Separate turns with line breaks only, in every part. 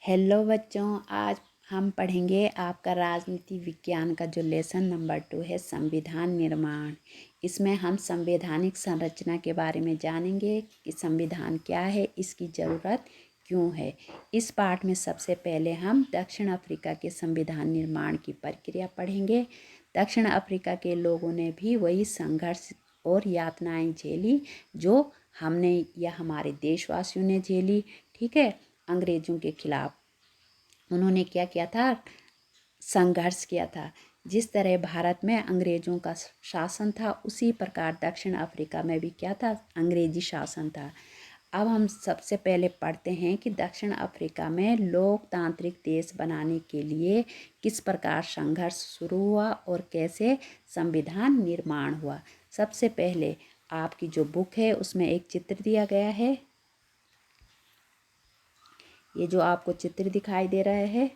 Hello बच्चों, आज हम पढ़ेंगे आपका राजनीति विज्ञान का जो लेसन नंबर 2 है संविधान निर्माण। इसमें हम संवैधानिक संरचना के बारे में जानेंगे कि संविधान क्या है, इसकी ज़रूरत क्यों है। इस पाठ में सबसे पहले हम दक्षिण अफ्रीका के संविधान निर्माण की प्रक्रिया पढ़ेंगे। दक्षिण अफ्रीका के लोगों ने भी वही संघर्ष और यातनाएं झेली जो हमने या हमारे देशवासियों ने झेली। ठीक है, अंग्रेजों के खिलाफ उन्होंने क्या किया था, संघर्ष किया था। जिस तरह भारत में अंग्रेजों का शासन था, उसी प्रकार दक्षिण अफ्रीका में भी क्या था, अंग्रेजी शासन था। अब हम सबसे पहले पढ़ते हैं कि दक्षिण अफ्रीका में लोकतांत्रिक देश बनाने के लिए किस प्रकार संघर्ष शुरू हुआ और कैसे संविधान निर्माण हुआ। सबसे पहले आपकी जो बुक है उसमें एक चित्र दिया गया है। ये जो आपको चित्र दिखाई दे रहा है,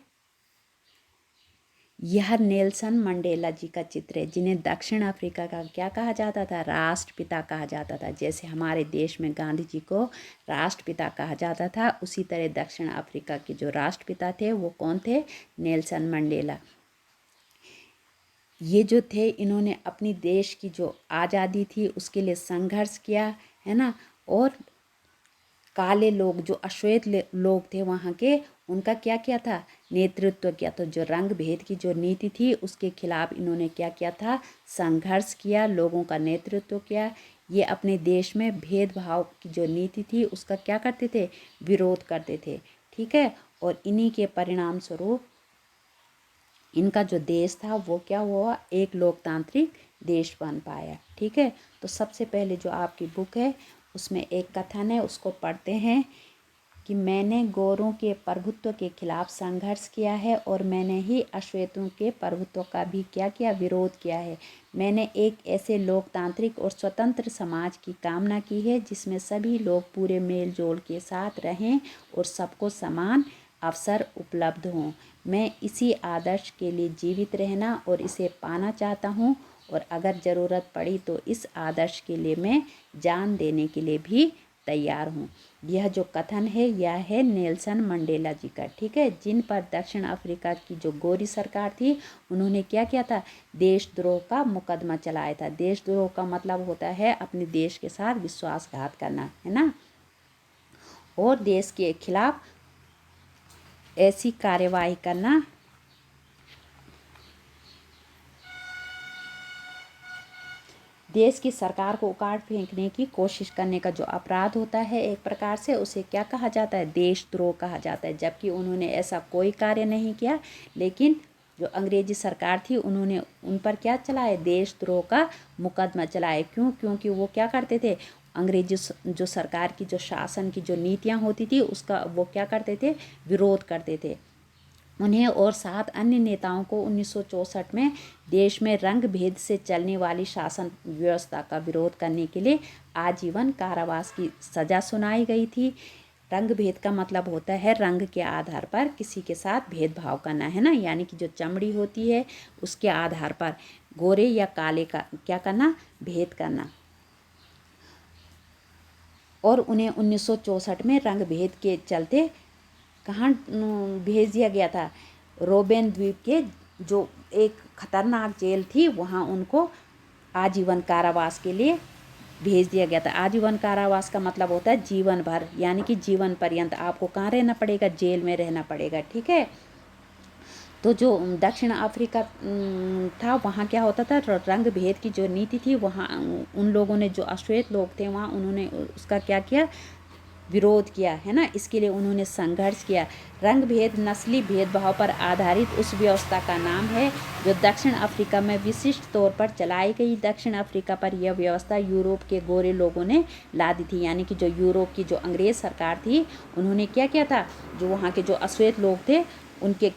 यह नेल्सन मंडेला जी का चित्र है, जिन्हें दक्षिण अफ्रीका का क्या कहा जाता था, राष्ट्रपिता कहा जाता था। जैसे हमारे देश में गांधी जी को राष्ट्रपिता कहा जाता था, उसी तरह दक्षिण अफ्रीका के जो राष्ट्रपिता थे वो कौन थे, नेल्सन मंडेला। ये जो थे, इन्होंने अपनी देश की जो आज़ादी थी उसके लिए संघर्ष किया है ना। और काले लोग, जो अश्वेत लोग थे वहाँ के, उनका क्या किया था, नेतृत्व किया। तो जो रंग भेद की जो नीति थी उसके खिलाफ इन्होंने क्या किया था, संघर्ष किया, लोगों का नेतृत्व किया। ये अपने देश में भेदभाव की जो नीति थी उसका क्या करते थे, विरोध करते थे। ठीक है, और इन्हीं के परिणाम स्वरूप इनका जो देश था वो क्या हुआ, एक लोकतांत्रिक देश बन पाया। ठीक है, तो सबसे पहले जो आपकी बुक है उसमें एक कथन है, उसको पढ़ते हैं कि मैंने गोरों के प्रभुत्व के खिलाफ संघर्ष किया है और मैंने ही अश्वेतों के प्रभुत्व का भी क्या किया, विरोध किया है। मैंने एक ऐसे लोकतांत्रिक और स्वतंत्र समाज की कामना की है जिसमें सभी लोग पूरे मेल जोल के साथ रहें और सबको समान अवसर उपलब्ध हों। मैं इसी आदर्श के लिए जीवित रहना और इसे पाना चाहता हूँ, और अगर ज़रूरत पड़ी तो इस आदर्श के लिए मैं जान देने के लिए भी तैयार हूँ। यह जो कथन है यह है नेल्सन मंडेला जी का। ठीक है, जिन पर दक्षिण अफ्रीका की जो गोरी सरकार थी उन्होंने क्या किया था, देशद्रोह का मुकदमा चलाया था। देशद्रोह का मतलब होता है अपने देश के साथ विश्वासघात करना, है ना, और देश के खिलाफ ऐसी कार्यवाही करना देश की सरकार को उखाड़ फेंकने की कोशिश करने का जो अपराध होता है एक प्रकार से, उसे क्या कहा जाता है, देशद्रोह कहा जाता है। जबकि उन्होंने ऐसा कोई कार्य नहीं किया, लेकिन जो अंग्रेजी सरकार थी उन्होंने उन पर क्या चलाया, देशद्रोह का मुकदमा चलाया। क्यों, क्योंकि वो क्या करते थे, अंग्रेजी जो सरकार की जो शासन की जो नीतियाँ होती थी उसका वो क्या करते थे, विरोध करते थे। उन्हें और 7 अन्य नेताओं को 1964 में देश में रंग भेद से चलने वाली शासन व्यवस्था का विरोध करने के लिए आजीवन कारावास की सज़ा सुनाई गई थी। रंग भेद का मतलब होता है रंग के आधार पर किसी के साथ भेदभाव करना, है ना, यानी कि जो चमड़ी होती है उसके आधार पर गोरे या काले का क्या करना, भेद करना। और उन्हें 1964 में रंग भेद के चलते कहाँ भेज दिया गया था, रोबेन द्वीप के जो एक खतरनाक जेल थी वहाँ उनको आजीवन कारावास के लिए भेज दिया गया था। आजीवन कारावास का मतलब होता है जीवन भर, यानी कि जीवन पर्यंत आपको कहाँ रहना पड़ेगा, जेल में रहना पड़ेगा। ठीक है, तो जो दक्षिण अफ्रीका था वहाँ क्या होता था, रंग भेद की जो नीति थी वहाँ उन लोगों ने, जो अश्वेत लोग थे वहाँ, उन्होंने उसका क्या किया, विरोध किया, है ना। इसके लिए उन्होंने संघर्ष किया। रंग भेद नस्ली भेदभाव पर आधारित उस व्यवस्था का नाम है जो दक्षिण अफ्रीका में विशिष्ट तौर पर चलाई गई। दक्षिण अफ्रीका पर यह व्यवस्था यूरोप के गोरे लोगों ने लादी थी, यानी कि जो यूरोप की जो अंग्रेज़ सरकार थी उन्होंने क्या किया था, जो वहाँ के जो अश्वेत लोग थे उनके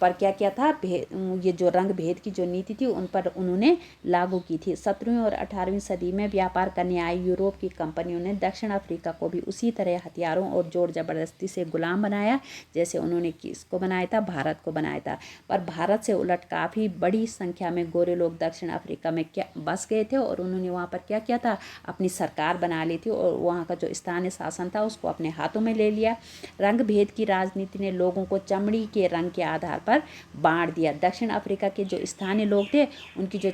पर क्या क्या था, ये जो रंग भेद की जो नीति थी उन पर उन्होंने लागू की थी। 17वीं और 18वीं सदी में व्यापार करने आई यूरोप की कंपनियों ने दक्षिण अफ्रीका को भी उसी तरह हथियारों और जोर जबरदस्ती से गुलाम बनाया जैसे उन्होंने किसको बनाया था, भारत को बनाया था। पर भारत से उलट काफ़ी बड़ी संख्या में गोरे लोग दक्षिण अफ्रीका में क्या बस गए थे और उन्होंने वहाँ पर क्या किया था, अपनी सरकार बना ली थी और वहाँ का जो स्थानीय शासन था उसको अपने हाथों में ले लिया। रंग भेद की राजनीति ने लोगों को चमड़ी के रंग के आधार पर बांट दिया। दक्षिण अफ्रीका के जो स्थानीय लोग थे उनकी जो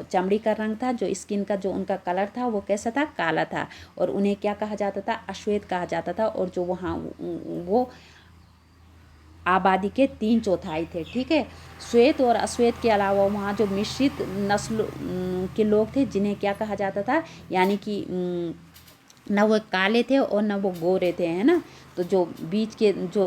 चमड़ी का रंग था, जो स्किन का जो उनका कलर था वो कैसा था, काला था, और उन्हें क्या कहा जाता था, अश्वेत कहा जाता था। और जो वहाँ वो आबादी के 3/4 थे। ठीक है, श्वेत और अश्वेत के अलावा वहाँ जो मिश्रित नस्ल के लोग थे जिन्हें क्या कहा जाता था, यानी कि न वो काले थे और न वो गोरे थे, है ना। तो जो बीच के जो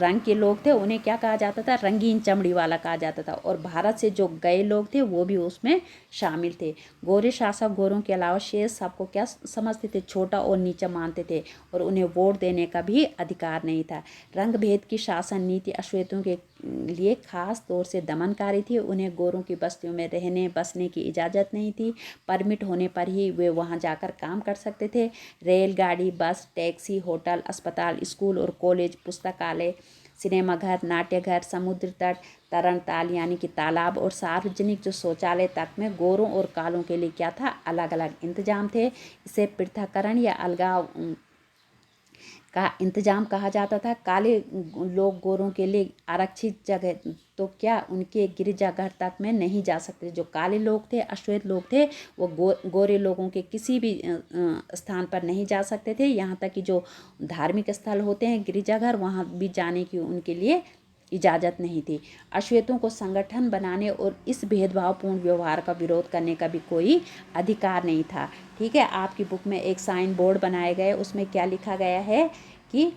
रंग के लोग थे उन्हें क्या कहा जाता था, रंगीन चमड़ी वाला कहा जाता था। और भारत से जो गए लोग थे वो भी उसमें शामिल थे। गोरे शासक गोरों के अलावा शेष सबको क्या समझते थे, छोटा और नीचा मानते थे और उन्हें वोट देने का भी अधिकार नहीं था। रंग भेद की शासन नीति अश्वेतों के लिए खास तौर से दमनकारी थी। उन्हें गोरों की बस्तियों में रहने बसने की इजाज़त नहीं थी। परमिट होने पर ही वे वहां जाकर काम कर सकते थे। रेलगाड़ी, बस, टैक्सी, होटल, अस्पताल, स्कूल और कॉलेज, पुस्तकालय, सिनेमाघर, नाट्यघर, समुद्र तट, तरणताल यानी कि तालाब और सार्वजनिक जो शौचालय तक में गोरों और कालों के लिए क्या था, अलग अलग इंतजाम थे। इसे पृथक्करण या अलगाव का इंतजाम कहा जाता था। काले लोग गोरों के लिए आरक्षित जगह तो क्या उनके गिरजाघर तक में नहीं जा सकते। जो काले लोग थे, अश्वेत लोग थे, वो गोरे लोगों के किसी भी स्थान पर नहीं जा सकते थे। यहाँ तक कि जो धार्मिक स्थल होते हैं, गिरजाघर, वहाँ भी जाने की उनके लिए इजाज़त नहीं थी। अश्वेतों को संगठन बनाने और इस भेदभावपूर्ण व्यवहार का विरोध करने का भी कोई अधिकार नहीं था। ठीक है, आपकी बुक में एक साइन बोर्ड बनाए गए, उसमें क्या लिखा गया है कि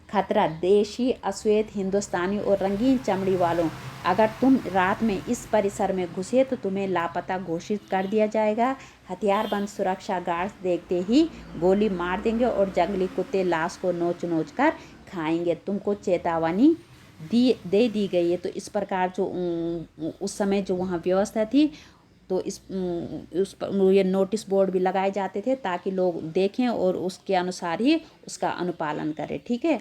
खतरा, देशी, अश्वेत, हिंदुस्तानी और रंगीन चमड़ी वालों, अगर तुम रात में इस परिसर में घुसे तो तुम्हें लापता घोषित कर दिया जाएगा। हथियारबंद सुरक्षा गार्ड देखते ही गोली मार देंगे और जंगली कुत्ते लाश को नोच नोच कर खाएंगे। तुमको चेतावनी दे दी गई है। तो इस प्रकार जो उस समय जो वहाँ व्यवस्था थी, तो उस पर ये नोटिस बोर्ड भी लगाए जाते थे ताकि लोग देखें और उसके अनुसार ही उसका अनुपालन करें। ठीक है,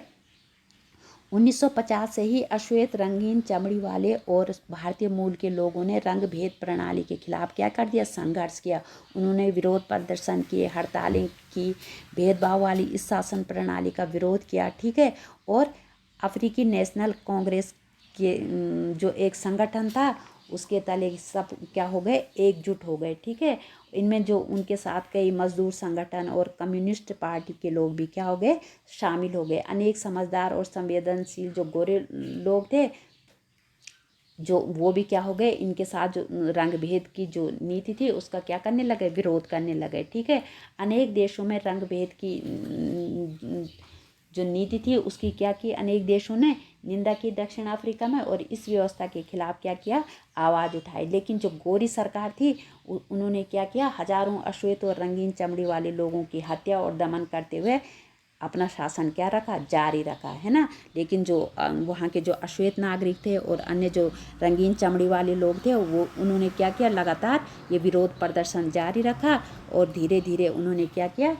1950 से ही अश्वेत, रंगीन चमड़ी वाले और भारतीय मूल के लोगों ने रंग भेद प्रणाली के खिलाफ क्या कर दिया, संघर्ष किया। उन्होंने विरोध प्रदर्शन किए, हड़तालें की, भेदभाव वाली इस शासन प्रणाली का विरोध किया। ठीक है, और अफ्रीकी नेशनल कांग्रेस के जो एक संगठन था उसके तले सब क्या हो गए, एकजुट हो गए। ठीक है, इनमें जो उनके साथ कई मजदूर संगठन और कम्युनिस्ट पार्टी के लोग भी क्या हो गए, शामिल हो गए। अनेक समझदार और संवेदनशील जो गोरे लोग थे, जो वो भी क्या हो गए, इनके साथ जो रंग भेद की जो नीति थी उसका क्या करने लगे, विरोध करने लगे। ठीक है, अनेक देशों में रंग भेद की जो नीति थी उसकी क्या की, अनेक देशों ने निंदा की दक्षिण अफ्रीका में, और इस व्यवस्था के खिलाफ क्या किया, आवाज़ उठाई। लेकिन जो गोरी सरकार थी उन्होंने क्या किया, हजारों अश्वेत और रंगीन चमड़ी वाले लोगों की हत्या और दमन करते हुए अपना शासन क्या रखा, जारी रखा, है ना। लेकिन जो वहाँ के जो अश्वेत नागरिक थे और अन्य जो रंगीन चमड़ी वाले लोग थे वो उन्होंने क्या किया, लगातार ये विरोध प्रदर्शन जारी रखा। और धीरे धीरे उन्होंने क्या किया,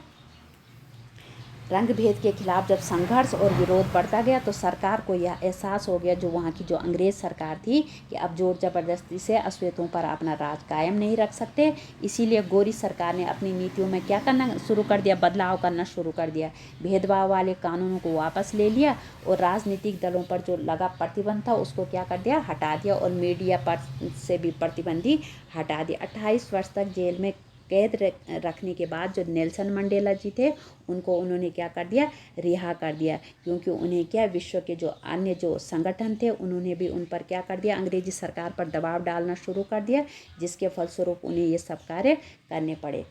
रंग भेद के खिलाफ जब संघर्ष और विरोध बढ़ता गया तो सरकार को यह एहसास हो गया, जो वहाँ की जो अंग्रेज़ सरकार थी, कि अब जोर ज़बरदस्ती से अश्वेतों पर अपना राज कायम नहीं रख सकते। इसीलिए गोरी सरकार ने अपनी नीतियों में क्या करना शुरू कर दिया, बदलाव करना शुरू कर दिया। भेदभाव वाले कानूनों को वापस ले लिया और राजनीतिक दलों पर जो लगा प्रतिबंध था उसको क्या कर दिया, हटा दिया, और मीडिया पर से भी प्रतिबंधी हटा दिया। 28 वर्ष तक जेल में कैद रखने के बाद जो नेल्सन मंडेला जी थे उनको उन्होंने क्या कर दिया, रिहा कर दिया। क्योंकि उन्हें क्या, विश्व के जो अन्य जो संगठन थे उन्होंने भी उन पर क्या कर दिया, अंग्रेजी सरकार पर दबाव डालना शुरू कर दिया, जिसके फलस्वरूप उन्हें ये सब कार्य करने पड़े।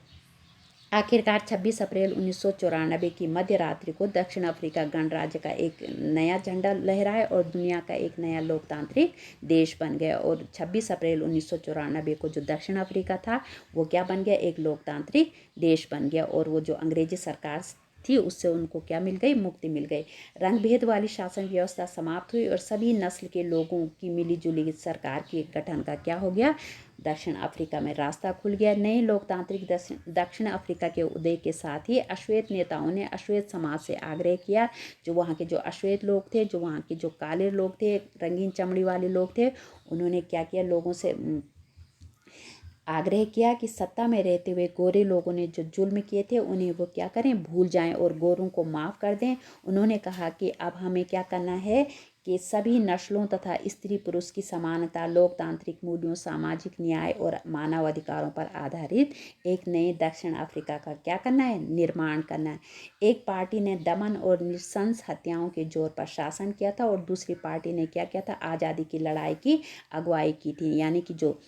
आखिरकार 26 अप्रैल 1994 की मध्य रात्रि को दक्षिण अफ्रीका गणराज्य का एक नया झंडा लहराया और दुनिया का एक नया लोकतांत्रिक देश बन गया। और 26 अप्रैल 1994 को जो दक्षिण अफ्रीका था वो क्या बन गया, एक लोकतांत्रिक देश बन गया। और वो जो अंग्रेजी सरकार थी उससे उनको क्या मिल गई, मुक्ति मिल गई। रंग भेद वाली शासन व्यवस्था समाप्त हुई और सभी नस्ल के लोगों की मिलीजुली सरकार के गठन का क्या हो गया, दक्षिण अफ्रीका में रास्ता खुल गया। नए लोकतांत्रिक दक्षिण अफ्रीका के उदय के साथ ही अश्वेत नेताओं ने अश्वेत समाज से आग्रह किया, जो वहाँ के जो अश्वेत लोग थे, जो वहाँ के जो काले लोग थे, रंगीन चमड़ी वाले लोग थे, उन्होंने क्या किया, लोगों से आग्रह किया कि सत्ता में रहते हुए गोरे लोगों ने जो जुल्म किए थे उन्हें वो क्या करें, भूल जाएं और गोरों को माफ़ कर दें। उन्होंने कहा कि अब हमें क्या करना है कि सभी नस्लों तथा स्त्री पुरुष की समानता, लोकतांत्रिक मूल्यों, सामाजिक न्याय और मानवाधिकारों पर आधारित एक नए दक्षिण अफ्रीका का क्या करना है, निर्माण करना है। एक पार्टी ने दमन और नृशंस हत्याओं के जोर पर शासन किया था और दूसरी पार्टी ने क्या किया था, आज़ादी की लड़ाई की अगुवाई की थी। यानी कि जो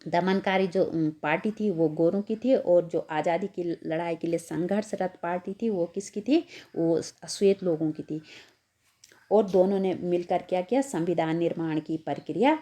दमनकारी जो पार्टी थी वो गोरों की थी और जो आज़ादी की लड़ाई के लिए संघर्षरत पार्टी थी वो किसकी थी, वो श्वेत लोगों की थी। और दोनों ने मिलकर क्या किया, संविधान निर्माण की प्रक्रिया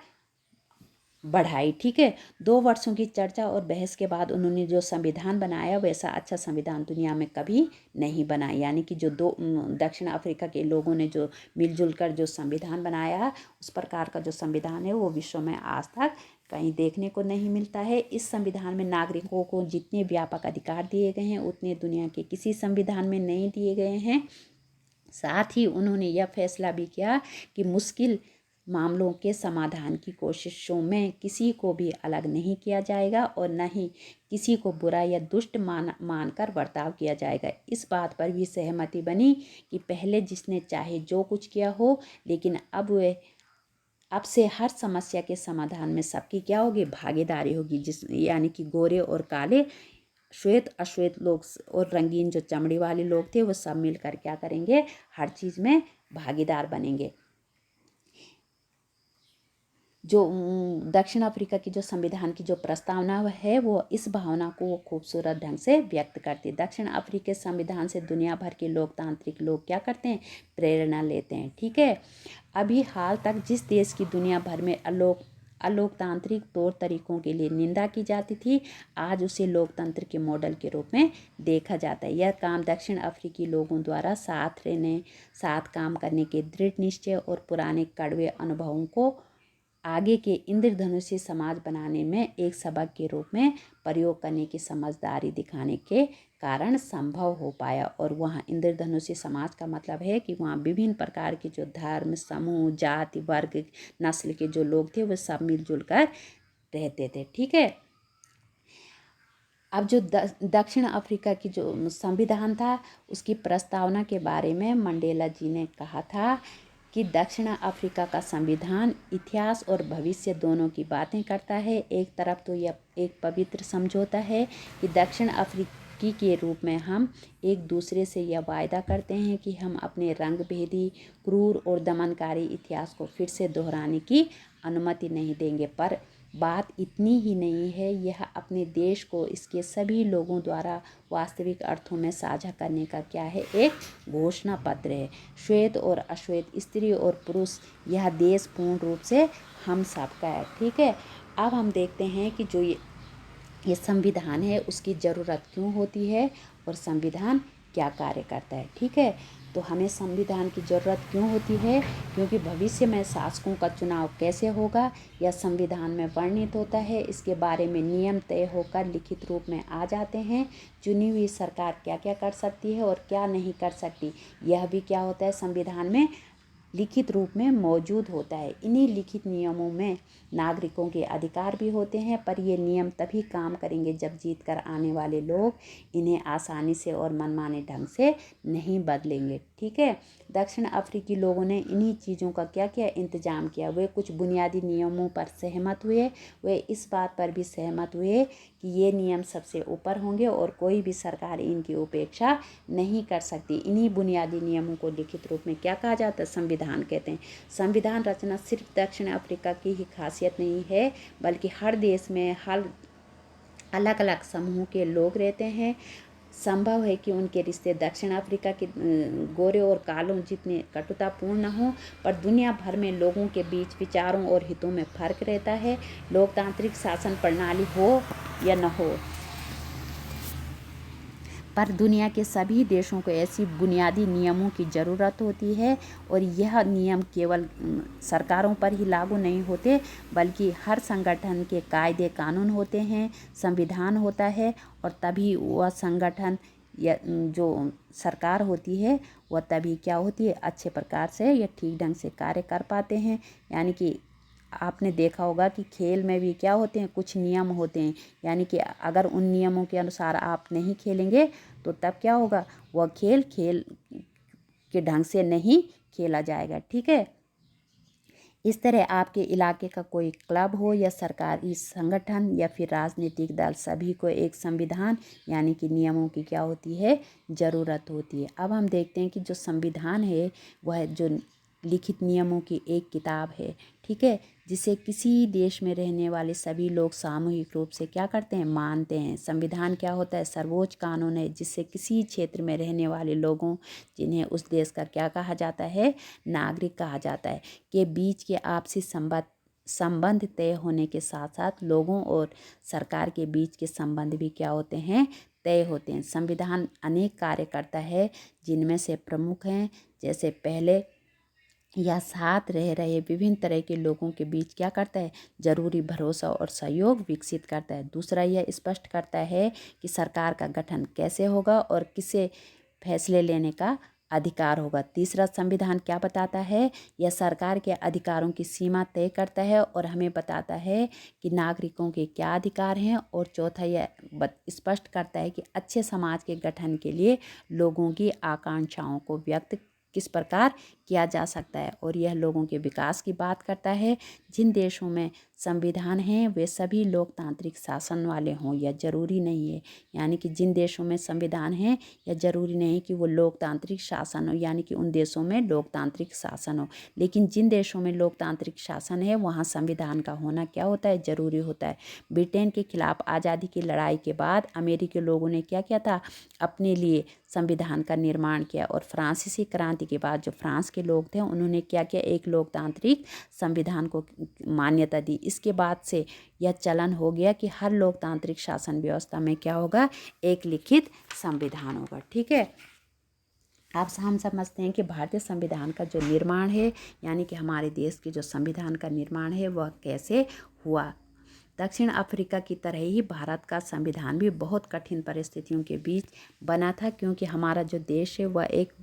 बढ़ाई। ठीक है, 2 वर्षों की चर्चा और बहस के बाद उन्होंने जो संविधान बनाया वैसा अच्छा संविधान दुनिया में कभी नहीं बना। यानी कि जो दक्षिण अफ्रीका के लोगों ने जो मिलजुल कर जो संविधान बनाया, उस प्रकार का जो संविधान है वो विश्व में आज तक कहीं देखने को नहीं मिलता है। इस संविधान में नागरिकों को जितने व्यापक अधिकार दिए गए हैं उतने दुनिया के किसी संविधान में नहीं दिए गए हैं। साथ ही उन्होंने यह फैसला भी किया कि मुश्किल मामलों के समाधान की कोशिशों में किसी को भी अलग नहीं किया जाएगा और न ही किसी को बुरा या दुष्ट मानकर बर्ताव किया जाएगा। इस बात पर भी सहमति बनी कि पहले जिसने चाहे जो कुछ किया हो, लेकिन अब से हर समस्या के समाधान में सबकी क्या होगी, भागीदारी होगी। यानी कि गोरे और काले, श्वेत अश्वेत लोग और रंगीन जो चमड़ी वाले लोग थे वो सब मिलकर क्या करेंगे, हर चीज़ में भागीदार बनेंगे। जो दक्षिण अफ्रीका की जो संविधान की जो प्रस्तावना है वो इस भावना को खूबसूरत ढंग से व्यक्त करती है। दक्षिण अफ्रीकी संविधान से दुनिया भर के लोकतांत्रिक लोग क्या करते हैं, प्रेरणा लेते हैं। ठीक है, अभी हाल तक जिस देश की दुनिया भर में अलोकतांत्रिक तौर तरीकों के लिए निंदा की जाती थी, आज उसे लोकतंत्र के मॉडल के रूप में देखा जाता है। यह काम दक्षिण अफ्रीकी लोगों द्वारा साथ रहने, साथ काम करने के दृढ़ निश्चय और पुराने कड़वे अनुभवों को आगे के इंद्रधनुषी समाज बनाने में एक सबक के रूप में प्रयोग करने की समझदारी दिखाने के कारण संभव हो पाया। और वहाँ इंद्रधनुषी समाज का मतलब है कि वहाँ विभिन्न प्रकार के जो धर्म, समूह, जाति, वर्ग, नस्ल के जो लोग थे वो सब मिलजुल कर रहते थे। ठीक है, अब जो दक्षिण अफ्रीका की जो संविधान था उसकी प्रस्तावना के बारे में मंडेला जी ने कहा था कि दक्षिण अफ्रीका का संविधान इतिहास और भविष्य दोनों की बातें करता है। एक तरफ तो यह एक पवित्र समझौता है कि दक्षिण अफ्रीकी के रूप में हम एक दूसरे से यह वायदा करते हैं कि हम अपने रंगभेदी, क्रूर और दमनकारी इतिहास को फिर से दोहराने की अनुमति नहीं देंगे। पर बात इतनी ही नहीं है, यह अपने देश को इसके सभी लोगों द्वारा वास्तविक अर्थों में साझा करने का क्या है, एक घोषणा पत्र है। श्वेत और अश्वेत, स्त्री और पुरुष, यह देश पूर्ण रूप से हम सबका है। ठीक है, अब हम देखते हैं कि जो ये संविधान है उसकी ज़रूरत क्यों होती है और संविधान क्या कार्य करता है। ठीक है, तो हमें संविधान की ज़रूरत क्यों होती है, क्योंकि भविष्य में शासकों का चुनाव कैसे होगा यह संविधान में वर्णित होता है। इसके बारे में नियम तय होकर लिखित रूप में आ जाते हैं। चुनी हुई सरकार क्या क्या कर सकती है और क्या नहीं कर सकती, यह भी क्या होता है, संविधान में लिखित रूप में मौजूद होता है। इन्हीं लिखित नियमों में नागरिकों के अधिकार भी होते हैं, पर ये नियम तभी काम करेंगे जब जीत कर आने वाले लोग इन्हें आसानी से और मनमाने ढंग से नहीं बदलेंगे। ठीक है, दक्षिण अफ्रीकी लोगों ने इन्हीं चीज़ों का क्या किया, इंतजाम किया। वे कुछ बुनियादी नियमों पर सहमत हुए। वे इस बात पर भी सहमत हुए कि ये नियम सबसे ऊपर होंगे और कोई भी सरकार इनकी उपेक्षा नहीं कर सकती। इन्हीं बुनियादी नियमों को लिखित रूप में क्या कहा जाता है, संविधान कहते हैं। संविधान रचना सिर्फ दक्षिण अफ्रीका की ही खासियत नहीं है, बल्कि हर देश में हर अलग अलग समूह के लोग रहते हैं। संभव है कि उनके रिश्ते दक्षिण अफ्रीका के गोरे और कालों जितने कटुतापूर्ण न हों, पर दुनिया भर में लोगों के बीच विचारों और हितों में फर्क रहता है। लोकतांत्रिक शासन प्रणाली हो या न हो, पर दुनिया के सभी देशों को ऐसी बुनियादी नियमों की ज़रूरत होती है और यह नियम केवल सरकारों पर ही लागू नहीं होते, बल्कि हर संगठन के कायदे कानून होते हैं, संविधान होता है, और तभी वह संगठन या जो सरकार होती है वह तभी क्या होती है, अच्छे प्रकार से या ठीक ढंग से कार्य कर पाते हैं। यानी कि आपने देखा होगा कि खेल में भी क्या होते हैं, कुछ नियम होते हैं, यानी कि अगर उन नियमों के अनुसार आप नहीं खेलेंगे तो तब क्या होगा, वह खेल के ढंग से नहीं खेला जाएगा। ठीक है। इस तरह आपके इलाके का कोई क्लब हो या सरकारी संगठन या फिर राजनीतिक दल, सभी को एक संविधान यानी कि नियमों की क्या होती है, ज़रूरत होती है। अब हम देखते हैं कि जो संविधान है वह जो लिखित नियमों की एक किताब है, ठीक है, जिसे किसी देश में रहने वाले सभी लोग सामूहिक रूप से क्या करते हैं, मानते हैं। संविधान क्या होता है, सर्वोच्च कानून है जिससे किसी क्षेत्र में रहने वाले लोगों, जिन्हें उस देश का क्या कहा जाता है, नागरिक कहा जाता है, के बीच के आपसी संबंध तय होने के साथ साथ लोगों और सरकार के बीच के संबंध भी क्या होते हैं, तय होते हैं। संविधान अनेक कार्य करता है, जिनमें से प्रमुख हैं जैसे पहले या साथ रह रहे विभिन्न तरह के लोगों के बीच क्या करता है, जरूरी भरोसा और सहयोग विकसित करता है। दूसरा, यह स्पष्ट करता है कि सरकार का गठन कैसे होगा और किसे फैसले लेने का अधिकार होगा। तीसरा, संविधान क्या बताता है, यह सरकार के अधिकारों की सीमा तय करता है और हमें बताता है कि नागरिकों के क्या अधिकार हैं। और चौथा, यह स्पष्ट करता है कि अच्छे समाज के गठन के लिए लोगों की आकांक्षाओं को व्यक्त किस प्रकार किया जा सकता है, और यह लोगों के विकास की बात करता है। जिन देशों में संविधान हैं वे सभी लोकतांत्रिक शासन वाले हों, यह जरूरी नहीं है। यानी कि जिन देशों में संविधान है यह जरूरी नहीं कि वो लोकतांत्रिक शासन हो, यानी कि उन देशों में लोकतांत्रिक शासन हो। लेकिन जिन देशों में लोकतांत्रिक शासन है वहाँ संविधान का होना क्या होता है, जरूरी होता है। ब्रिटेन के खिलाफ आज़ादी की लड़ाई के बाद अमेरिकी लोगों ने क्या किया था, अपने लिए संविधान का निर्माण किया। और फ्रांसीसी क्रांति के बाद जो फ्रांस के लोग थे उन्होंने क्या किया, एक लोकतांत्रिक संविधान को मान्यता दी। इसके बाद से यह चलन हो गया कि हर लोकतांत्रिक शासन व्यवस्था में क्या होगा, एक लिखित संविधान होगा। ठीक है। अब हम समझते हैं कि भारतीय संविधान का जो निर्माण है, यानी कि हमारे देश के जो संविधान का निर्माण है वह कैसे हुआ। दक्षिण अफ्रीका की तरह ही भारत का संविधान भी बहुत कठिन परिस्थितियों के बीच बना था, क्योंकि हमारा जो देश है वह एक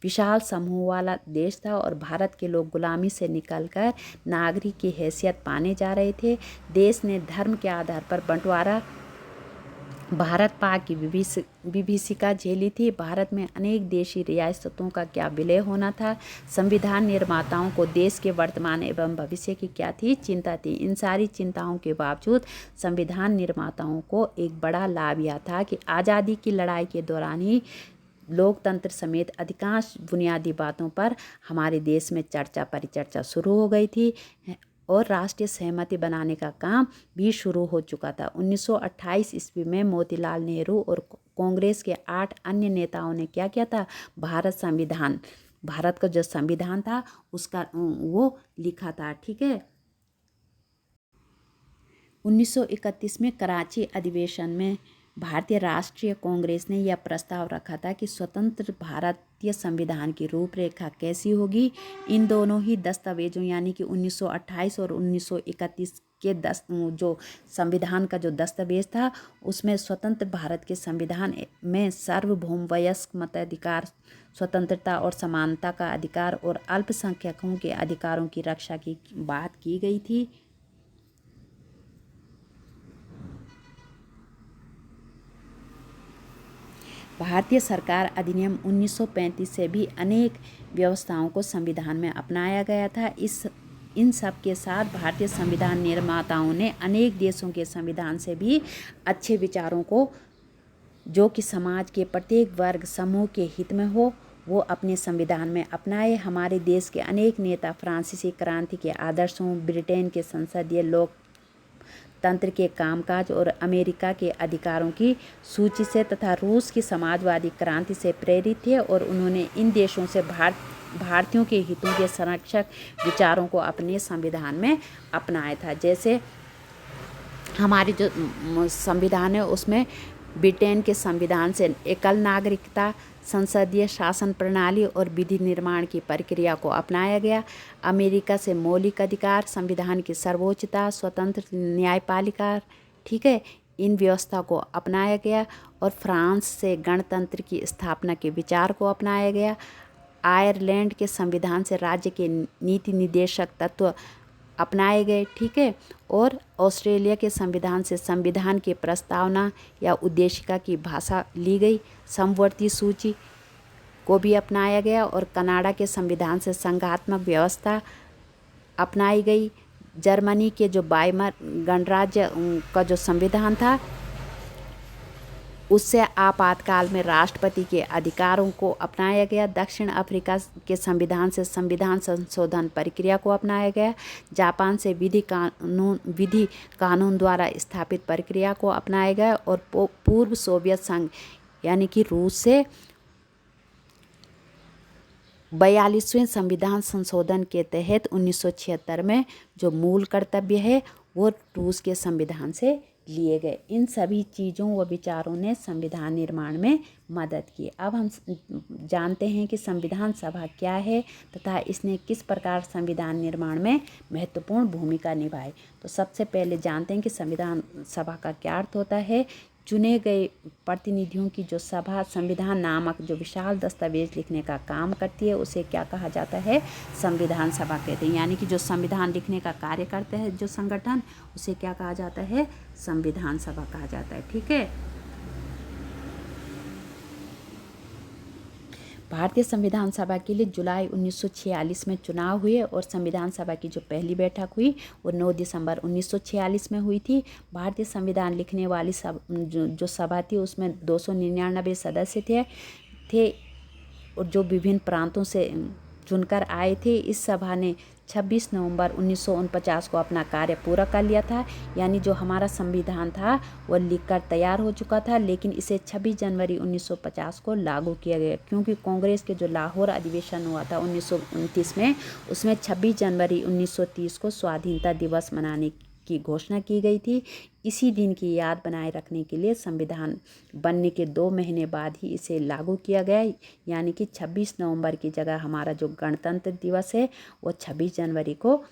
विशाल समूह वाला देश था और भारत के लोग गुलामी से निकलकर नागरिक की हैसियत पाने जा रहे थे। देश ने धर्म के आधार पर बंटवारा, भारत पाक की विभीषिका झेली थी। भारत में अनेक देशी रियासतों का क्या विलय होना था। संविधान निर्माताओं को देश के वर्तमान एवं भविष्य की क्या थी, चिंता थी। इन सारी चिंताओं के बावजूद संविधान निर्माताओं को एक बड़ा लाभ यह था कि आज़ादी की लड़ाई के दौरान ही लोकतंत्र समेत अधिकांश बुनियादी बातों पर हमारे देश में चर्चा परिचर्चा शुरू हो गई थी और राष्ट्रीय सहमति बनाने का काम भी शुरू हो चुका था। 1928 ईस्वी में मोतीलाल नेहरू और कांग्रेस के 8 अन्य नेताओं ने क्या किया था, भारत का जो संविधान था उसका वो लिखा था। ठीक है। 1931 में कराची अधिवेशन में भारतीय राष्ट्रीय कांग्रेस ने यह प्रस्ताव रखा था कि स्वतंत्र भारतीय संविधान की रूपरेखा कैसी होगी। इन दोनों ही दस्तावेजों यानी कि 1928 और 1931 के जो संविधान का जो दस्तावेज था उसमें स्वतंत्र भारत के संविधान में सार्वभौम वयस्क मताधिकार, स्वतंत्रता और समानता का अधिकार और अल्पसंख्यकों के अधिकारों की रक्षा की बात की गई थी। भारतीय सरकार अधिनियम 1935 से भी अनेक व्यवस्थाओं को संविधान में अपनाया गया था। इन सब के साथ भारतीय संविधान निर्माताओं ने अनेक देशों के संविधान से भी अच्छे विचारों को, जो कि समाज के प्रत्येक वर्ग समूह के हित में हो, वो अपने संविधान में अपनाए। हमारे देश के अनेक नेता फ्रांसीसी क्रांति के आदर्शों, ब्रिटेन के संसदीय लोकतंत्र के कामकाज और अमेरिका के अधिकारों की सूची से तथा रूस की समाजवादी क्रांति से प्रेरित थे और उन्होंने इन देशों से भारतीयों के हितों के संरक्षक विचारों को अपने संविधान में अपनाया था। जैसे हमारे जो संविधान है उसमें ब्रिटेन के संविधान से एकल नागरिकता, संसदीय शासन प्रणाली और विधि निर्माण की प्रक्रिया को अपनाया गया। अमेरिका से मौलिक अधिकार, संविधान की सर्वोच्चता, स्वतंत्र न्यायपालिका, ठीक है, इन व्यवस्था को अपनाया गया। और फ्रांस से गणतंत्र की स्थापना के विचार को अपनाया गया। आयरलैंड के संविधान से राज्य के नीति निर्देशक तत्व अपनाए गए, ठीक है। और ऑस्ट्रेलिया के संविधान से संविधान की प्रस्तावना या उद्देशिका की भाषा ली गई। समवर्ती सूची को भी अपनाया गया। और कनाडा के संविधान से संघात्मक व्यवस्था अपनाई गई। जर्मनी के जो वाइमर गणराज्य का जो संविधान था उससे आपातकाल में राष्ट्रपति के अधिकारों को अपनाया गया। दक्षिण अफ्रीका के संविधान से संविधान संशोधन प्रक्रिया को अपनाया गया। जापान से विधि कानून द्वारा स्थापित प्रक्रिया को अपनाया गया। और पूर्व सोवियत संघ यानी कि रूस से 42वें संविधान संशोधन के तहत 1976 में जो मूल कर्तव्य है वो रूस के संविधान से लिए गए। इन सभी चीज़ों व विचारों ने संविधान निर्माण में मदद की। अब हम जानते हैं कि संविधान सभा क्या है तथा इसने किस प्रकार संविधान निर्माण में महत्वपूर्ण भूमिका निभाई। तो सबसे पहले जानते हैं कि संविधान सभा का क्या अर्थ होता है। चुने गए प्रतिनिधियों की जो सभा संविधान नामक जो विशाल दस्तावेज लिखने का काम करती है उसे क्या कहा जाता है, संविधान सभा कहते हैं। यानी कि जो संविधान लिखने का कार्य करते हैं जो संगठन, उसे क्या कहा जाता है, संविधान सभा कहा जाता है, ठीक है। भारतीय संविधान सभा के लिए जुलाई 1946 में चुनाव हुए और संविधान सभा की जो पहली बैठक हुई वो 9 दिसंबर 1946 में हुई थी। भारतीय संविधान लिखने वाली जो सभा थी उसमें 299 सदस्य थे और जो विभिन्न प्रांतों से चुनकर आए थे। इस सभा ने 26 नवंबर 1949 को अपना कार्य पूरा कर लिया था। यानी जो हमारा संविधान था वह लिखकर तैयार हो चुका था, लेकिन इसे 26 जनवरी 1950 को लागू किया गया, क्योंकि कांग्रेस के जो लाहौर अधिवेशन हुआ था 1929 में, उसमें 26 जनवरी 1930 को स्वाधीनता दिवस मनाने की घोषणा की गई थी। इसी दिन की याद बनाए रखने के लिए संविधान बनने के 2 महीने बाद ही इसे लागू किया गया। यानी कि 26 नवंबर की जगह हमारा जो गणतंत्र दिवस है वो 26 जनवरी को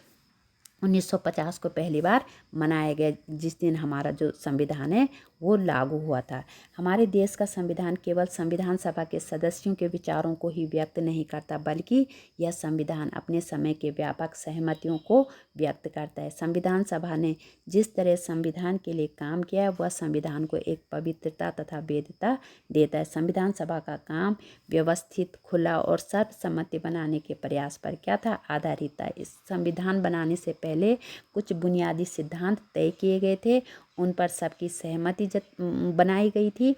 1950 को पहली बार मनाया गया, जिस दिन हमारा जो संविधान है वो लागू हुआ था। हमारे देश का संविधान केवल संविधान सभा के सदस्यों के विचारों को ही व्यक्त नहीं करता, बल्कि यह संविधान अपने समय के व्यापक सहमतियों को व्यक्त करता है। संविधान सभा ने जिस तरह संविधान के लिए काम किया है वह संविधान को एक पवित्रता तथा वैधता देता है। संविधान सभा का काम व्यवस्थित, खुला और सर्वसम्मति बनाने के प्रयास पर क्या था, आधारित था। इस संविधान बनाने से पहले कुछ बुनियादी सिद्धांत तय किए गए थे, उन पर सबकी सहमति बनाई गई थी।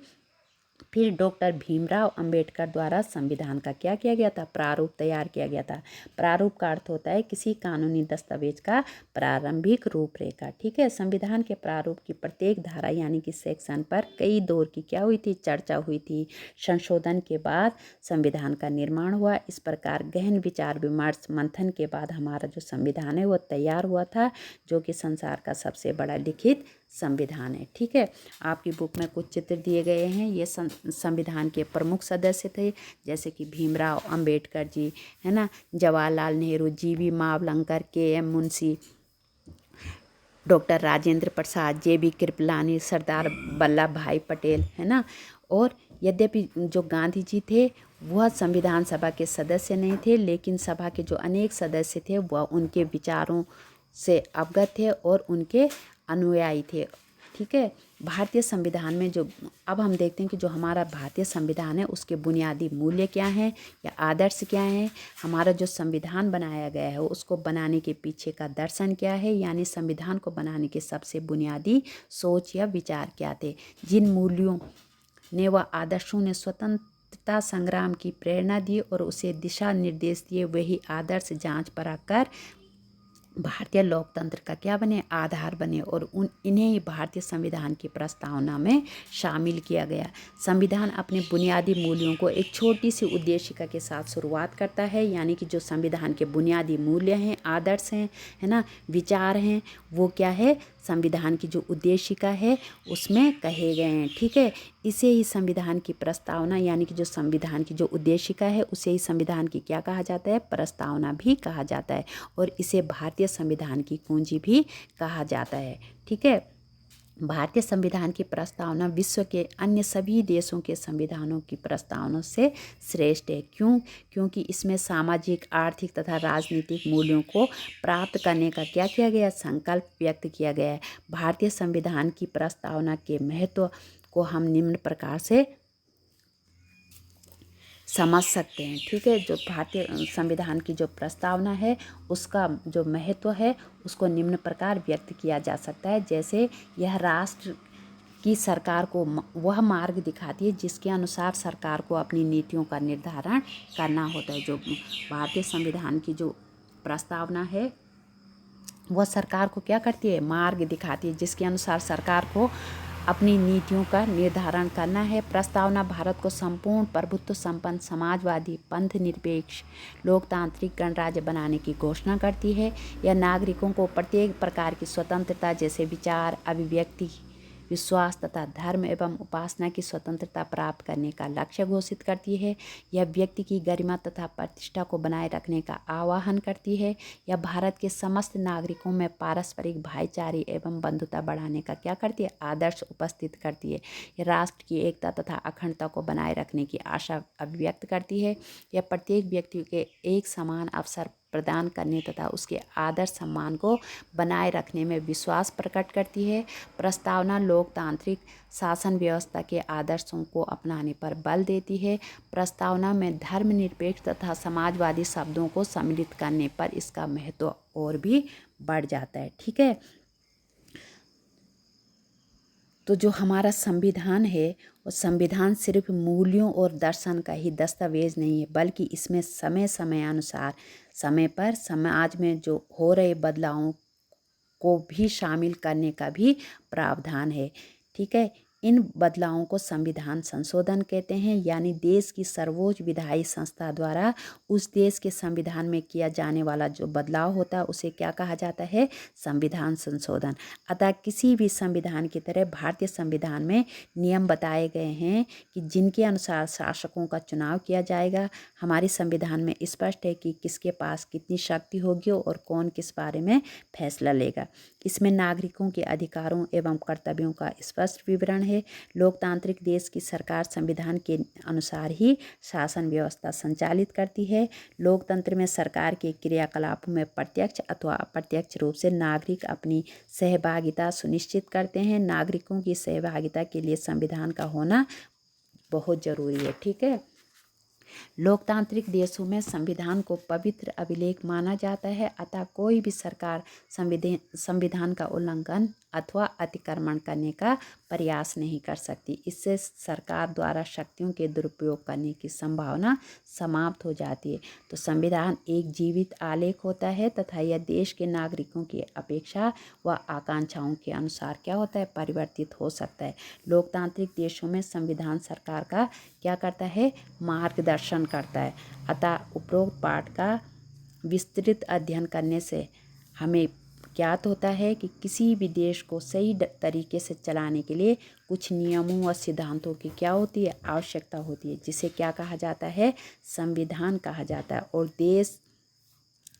फिर डॉक्टर भीमराव अंबेडकर द्वारा संविधान का क्या किया गया था, प्रारूप तैयार किया गया था। प्रारूप का अर्थ होता है किसी कानूनी दस्तावेज का प्रारंभिक रूपरेखा, ठीक है। संविधान के प्रारूप की प्रत्येक धारा यानी कि सेक्शन पर कई दौर की क्या हुई थी, चर्चा हुई थी। संशोधन के बाद संविधान का निर्माण हुआ। इस प्रकार गहन विचार विमर्श मंथन के बाद हमारा जो संविधान है वो तैयार हुआ था, जो कि संसार का सबसे बड़ा लिखित संविधान है, ठीक है। आपकी बुक में कुछ चित्र दिए गए हैं। ये संविधान के प्रमुख सदस्य थे, जैसे कि भीमराव अंबेडकर जी, है ना, जवाहरलाल नेहरू, जीवी Mavalankar, KM Munshi, doctor Rajendra Prasad, JB Kripalani, Sardar Vallabh भाई पटेल, है ना। और यद्यपि जो गांधी जी थे वह संविधान सभा के सदस्य नहीं थे, लेकिन सभा के जो अनेक सदस्य थे वह उनके विचारों से अवगत थे और उनके अनुयायी थे, ठीक है। भारतीय संविधान में जो अब हम देखते हैं कि जो हमारा भारतीय संविधान है उसके बुनियादी मूल्य क्या हैं या आदर्श क्या हैं। हमारा जो संविधान बनाया गया है उसको बनाने के पीछे का दर्शन क्या है, यानी संविधान को बनाने के सबसे बुनियादी सोच या विचार क्या थे। जिन मूल्यों ने व आदर्शों ने स्वतंत्रता संग्राम की प्रेरणा दी और उसे दिशा निर्देश दिए, वही आदर्श जांच परख कर भारतीय लोकतंत्र का क्या बने, आधार बने। और इन्हें ही भारतीय संविधान की प्रस्तावना में शामिल किया गया। संविधान अपने बुनियादी मूल्यों को एक छोटी सी उद्देशिका के साथ शुरुआत करता है, यानी कि जो संविधान के बुनियादी मूल्य हैं, आदर्श हैं, है ना, विचार हैं, वो क्या है, संविधान की जो उद्देशिका है उसमें कहे गए हैं। ठीक है, इसे ही संविधान की प्रस्तावना यानी कि जो संविधान की जो उद्देशिका है उसे ही संविधान की क्या कहा जाता है, प्रस्तावना भी कहा जाता है, और इसे भारतीय संविधान की कुंजी भी कहा जाता है। ठीक है, भारतीय संविधान की प्रस्तावना विश्व के अन्य सभी देशों के संविधानों की प्रस्तावनाओं से श्रेष्ठ है। क्योंकि इसमें सामाजिक, आर्थिक तथा राजनीतिक मूल्यों को प्राप्त करने का क्या किया गया, संकल्प व्यक्त किया गया है। भारतीय संविधान की प्रस्तावना के महत्व को हम निम्न प्रकार से समझ सकते हैं। ठीक है, जो भारतीय संविधान की जो प्रस्तावना है उसका जो महत्व है उसको निम्न प्रकार व्यक्त किया जा सकता है। जैसे यह राष्ट्र की सरकार को वह मार्ग दिखाती है जिसके अनुसार सरकार को अपनी नीतियों का निर्धारण करना होता है। जो भारतीय संविधान की जो प्रस्तावना है वह सरकार को क्या करती है, मार्ग दिखाती है जिसके अनुसार सरकार को अपनी नीतियों का निर्धारण करना है। प्रस्तावना भारत को संपूर्ण प्रभुत्व संपन्न, समाजवादी, पंथ निरपेक्ष, लोकतांत्रिक गणराज्य बनाने की घोषणा करती है। यह नागरिकों को प्रत्येक प्रकार की स्वतंत्रता जैसे विचार, अभिव्यक्ति, विश्वास तथा धर्म एवं उपासना की स्वतंत्रता प्राप्त करने का लक्ष्य घोषित करती है। यह व्यक्ति की गरिमा तथा प्रतिष्ठा को बनाए रखने का आह्वान करती है। यह भारत के समस्त नागरिकों में पारस्परिक भाईचारे एवं बंधुता बढ़ाने का क्या करती है, आदर्श उपस्थित करती है। यह राष्ट्र की एकता तथा अखंडता को बनाए रखने की आशा अभिव्यक्त करती है। यह प्रत्येक व्यक्ति के एक समान अवसर प्रदान करने तथा उसके आदर सम्मान को बनाए रखने में विश्वास प्रकट करती है। प्रस्तावना लोकतांत्रिक शासन व्यवस्था के आदर्शों को अपनाने पर बल देती है। प्रस्तावना में धर्मनिरपेक्ष तथा समाजवादी शब्दों को सम्मिलित करने पर इसका महत्व और भी बढ़ जाता है। ठीक है, तो जो हमारा संविधान है वो संविधान सिर्फ मूल्यों और दर्शन का ही दस्तावेज नहीं है, बल्कि इसमें समय समय अनुसार समय पर समाज में जो हो रहे बदलावों को भी शामिल करने का भी प्रावधान है। ठीक है, इन बदलावों को संविधान संशोधन कहते हैं, यानी देश की सर्वोच्च विधायी संस्था द्वारा उस देश के संविधान में किया जाने वाला जो बदलाव होता है उसे क्या कहा जाता है, संविधान संशोधन। अतः किसी भी संविधान की तरह भारतीय संविधान में नियम बताए गए हैं कि जिनके अनुसार शासकों का चुनाव किया जाएगा। हमारे संविधान में स्पष्ट है कि किसके पास कितनी शक्ति होगी और कौन किस बारे में फैसला लेगा। इसमें नागरिकों के अधिकारों एवं कर्तव्यों का स्पष्ट विवरण है। लोकतांत्रिक देश की सरकार संविधान के अनुसार ही शासन व्यवस्था संचालित करती है। लोकतंत्र में सरकार के क्रियाकलापों में प्रत्यक्ष अथवा अप्रत्यक्ष रूप से नागरिक अपनी सहभागिता सुनिश्चित करते हैं। नागरिकों की सहभागिता के लिए संविधान का होना बहुत जरूरी है। ठीक है, लोकतांत्रिक देशों में संविधान को पवित्र अभिलेख माना जाता है। अतः कोई भी सरकार संविधान का उल्लंघन अथवा अतिक्रमण करने का प्रयास नहीं कर सकती। इससे सरकार द्वारा शक्तियों के दुरुपयोग करने की संभावना समाप्त हो जाती है। तो संविधान एक जीवित आलेख होता है तथा यह देश के नागरिकों की अपेक्षा व आकांक्षाओं के अनुसार क्या होता है, परिवर्तित हो सकता है। लोकतांत्रिक देशों में संविधान सरकार का क्या करता है, मार्गदर्शन करता है। अतः उपरोक्त पाठ का विस्तृत अध्ययन करने से हमें ज्ञात होता है कि किसी भी देश को सही तरीके से चलाने के लिए कुछ नियमों और सिद्धांतों की क्या होती है, आवश्यकता होती है, जिसे क्या कहा जाता है, संविधान कहा जाता है। और देश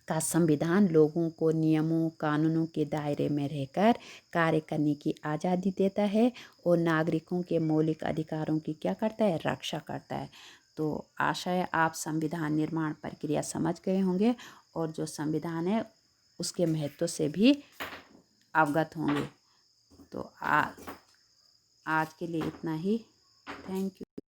का संविधान लोगों को नियमों कानूनों के दायरे में रहकर कार्य करने की आज़ादी देता है और नागरिकों के मौलिक अधिकारों की क्या करता है, रक्षा करता है। तो आशा है आप संविधान निर्माण प्रक्रिया समझ गए होंगे और जो संविधान है उसके महत्व से भी अवगत होंगे। तो आज के लिए इतना ही। Thank you.